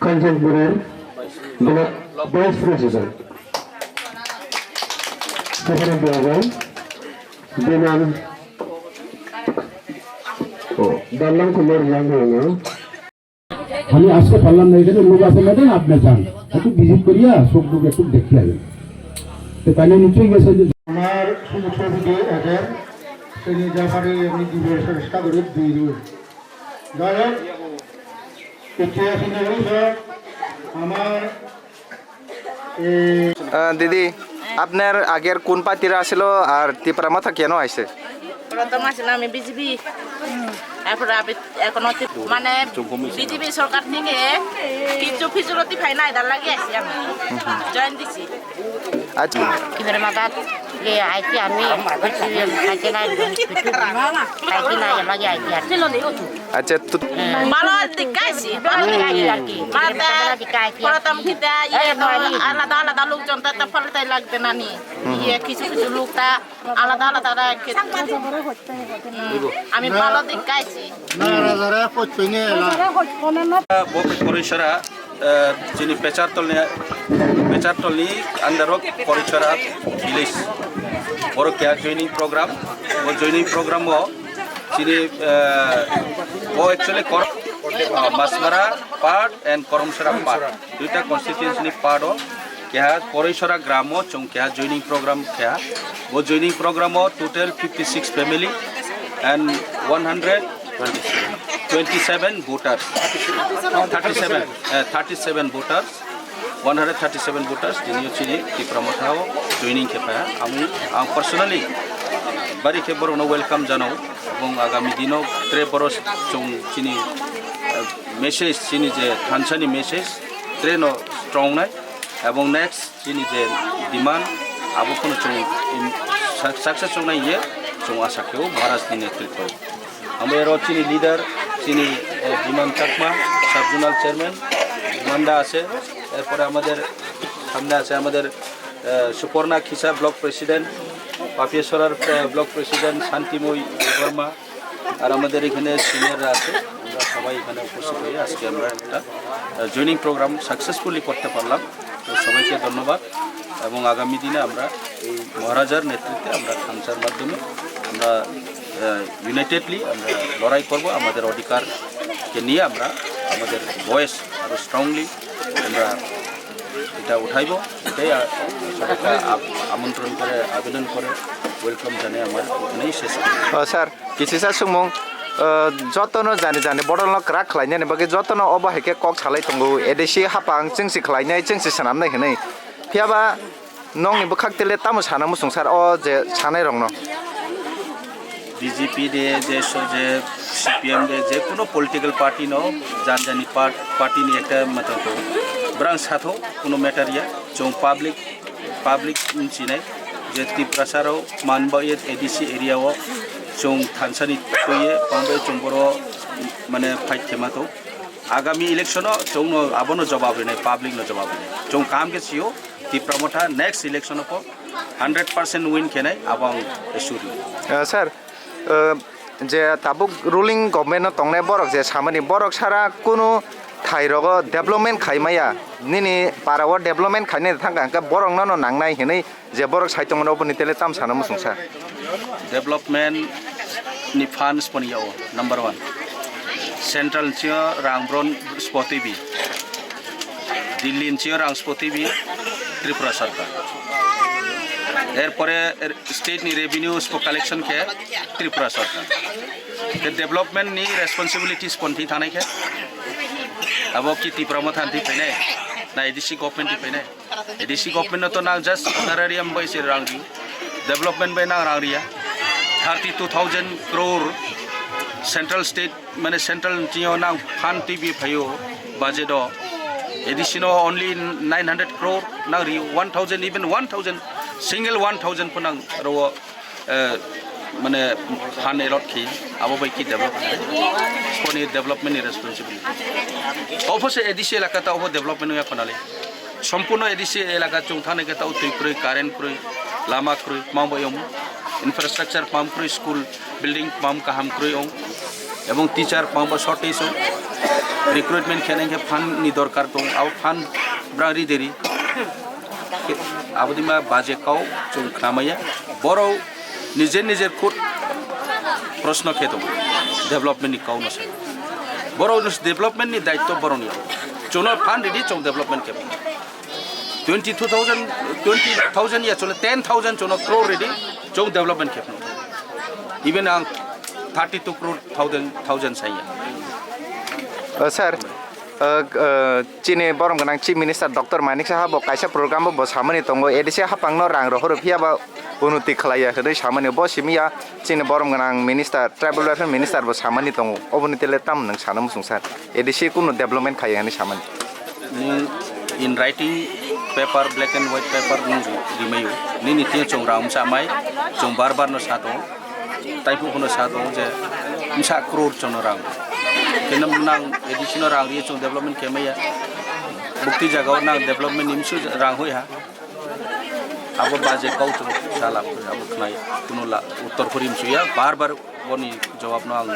কাঞ্চনপুরের block vice president সেখানে দেওয়া যায় বিমান বললাম কুমার জাঙ্গা আমি আজকে পারলাম না এখানে লোক আছে না আপনি যান একটু ভিজিট করিয়া সব লোক একটু দেখে আসবেন তো তাহলে নিশ্চয়ই গেছে যে আমার ছবিটি এখন তিনি জাপানি আমি দিবস চেষ্টা করি দুই যাই হোক আমার দিদি আপনার আগের কোন পার্টিরা আসলো আর ত্রিপুরা মাথা কেন আইছে প্রথম আসলে আমি বিজেপি তারপরে এখন মানে বিজেপি সরকার থেকে কিছু ফিজুলতি পাই না এটার লাগে আসি আমি জয়েন দিছি আচ্ছা কিভাবে মাদাত লে আইছি আমি কাজে নাই কাজে নাই লাগে আইছি আচ্ছা ভালো দিকাইছি ভালো দিকাইছি আর কি প্রথম কিটা আলাদা আলাদা লোকজন তা ফলতে লাগবে না নি কিছু কিছু লোকটা আলাদা আলাদা রাখে আমি ভালো দিকাইছি পরিসরা যিনি পেচারতলনি আন্ডারও পরিসরা ভিলেজ বড় কেয়ার জয়নিং প্রোগ্রাম ও জয়নিং প্রোগ্রামও যিনি ও actually Machmara part and Karamsara part দুইটা কনস্টিটিউয়েন্সি পার্টও কেহা পরিসরা গ্রামও চং কেহা জয়নিং প্রোগ্রাম কেহা ও জয়নিং প্রোগ্রামও total 56 family and 127 voters 37 voters 137 voters যিনি হচ্ছে ত্রিপুরা মাথাও জয়নিং খেপায়া আমি পার্সোনালি বাড়ি খেয়ে বড় ওয়েলকাম জানাও এবং আগামী দিনও ত্রে বড় চং চিনি মেসেজ চিনি যে থানসানি মেসেজ ট্রেন স্ট্রং নাই এবং নেক্সট চিনি যে ডিমান্ড আবুখন চং সাকসেস চং নাই ইয়ে চং আশাকেও মহারাজনি নেতৃত্ব আমাদের চিনি লিডার চিনি Biman Chakma sub zonal chairman মান্ডা আছে এরপরে আমাদের সামনে আছে আমাদের সুপর্ণা খিসা ব্লক প্রেসিডেন্ট পাপিয়েশ্বরার ব্লক প্রেসিডেন্ট শান্তিময়ী বর্মা আর আমাদের এখানে সিনিয়ররা আছে আমরা সবাই এখানে উপস্থিত হয়ে আজকে আমরা একটা জয়নিং প্রোগ্রাম সাকসেসফুলি করতে পারলাম তো সবাইকে ধন্যবাদ এবং আগামী দিনে আমরা এই মহারাজার নেতৃত্বে আমরা খামসার মাধ্যমে আমরা ইউনাইটেডলি আমরা লড়াই করব আমাদের অধিকারকে নিয়ে আমরা আমাদের ভয়েস আরও স্ট্রংলি আমরা এটা উঠাইব এটাই সবাইকে আমন্ত্রণ করে আবেদন করে ওয়েলকাম জানিয়ে আমার এখানেই শেষ স্যার কিছু স্যার সুমুং যতনো জানি জানি বড়লক রাগ খালাयनायनि बागै যতনো অবাহেকে কক সালাই দंगौ एदेसि हापां जोंसि खालायनाय जोंसि सानामनाय हनै फियाबा नंनिबो खाक्तेले तामो सानामु संसार अ जे सानाय रंनो बीजेपी दे जे सीपीएम दे जे कोनो पॉलिटिकल पार्टी नो जानजानी पार्टी नि एकटा मतलब ब्रांच साथो कोनो मैटरिया जों पब्लिक मिथिनाय जे त्रिपुरासाराव मानबा एडीसी एरियाव जों थानसानि फैयो बांबे जोंबर माने फाइट थेमाखौ आगामी इलेक्शनाव जों आबनो जवाब होनाय पब्लिक नो जवाब होनाय जों काम के सियो त्रिपुरा मथा नेक्स्ट इलेक्शन को 100% विन केनाय आबां एसुरि सर जे ताबुक रुलिं गभर्नमेंट तंगनाय बरक जे सामानि बरक सारा कुनु थाइरग डेभलपमेंट खायमाया निनि पाराव डेभलपमेंट खायनाय थांगा बरक न नांनाय हेनै जे बरक साइतंगन ओपनि तेले ताम सानामु संसार डेभलपमेंट नि फंड्स पनियाव नंबर 1 सेंट्रल चियो रांब्रन स्पतिबि दिल्ली चियो रां स्पतिबि त्रिपुरा सरकार एरपरे स्टेट नि रेवेन्यू कलेक्शन के त्रिपुरा सरकार के डेवलपमेंट नि रेस्पॉन्सिबिलिटीज पन्थि थानाय के अब कि त्रिपुरा मा थान्थि फैनाय ना एडीसी गवर्नमेंट फैनाय एडीसी गवर्नमेंट तो ना जस्ट ऑनरेरियम बैसे रांगि डेवलपमेंट बे ना रांगरिया 32,000 करोड़ सेंट्रल स्टेट माने सेंट्रल जियो ना फंड टीवी फैयो बजेट एडिशनल ओनली 900 करोड़ ना 1000 इवन 1000 सिंगल 1000 पुनः रो माने फान एलट की अब बाइकी डेवलपमेंट रेस्पॉन्सिबिलिटी अवश्य एडिसी एलाका ता डेवलपमेंट या पनाले सम्पूर्ण एडिसी एलाका चौथाने के ताऊ तुई कारेंट क्रुई लामा क्रुई माम यम इंफ्रास्ट्रक्चर पाम क्रुई स्कूल बिल्डिंग पाम काहाम क्रुई एवं टीचर पाम शॉर्टेज रिक्रुटमेंट खेने के फंड नि दरकार दं आव फंड ब्रांरी देरी आबदी मा बाजेट काव जों खामाया बर' निजे खुद प्रश्न खे दं डेभलपमेंट नि काव नसे बर' डेभलपमेंट नि दायित्व बर'नि जोंनो फंड रेडी जों डेभलपमेंट के 20,000 या चले 10,000 जोंनो क्रोर रेडी जों डेभलपमेंट के इवन आं 32 crore thousand saya. Sir, Chini Borom Ganang Chief Minister Dr. Manik Sahab kaisa program bo samani tongo edisi hapangno rang rohor phia ba unuti khlaya hede samani bo simia Chini Borom Ganang Minister Tribal Welfare Minister bo samani tongo obuniti le tam nang sanam sungsar edisi kuno development khayani samani in writing paper black and white paper nungju dimayu nini tie chong ram samai chong bar no sato taipu hono sato je 1 crore chong rang kenam nang additional rang ri chong development kemaya bukti jagao nang development nimsu rang hoi ha abo baje kau tu sala abo khnai kunola uttar khorim suya bar boni jawab no ang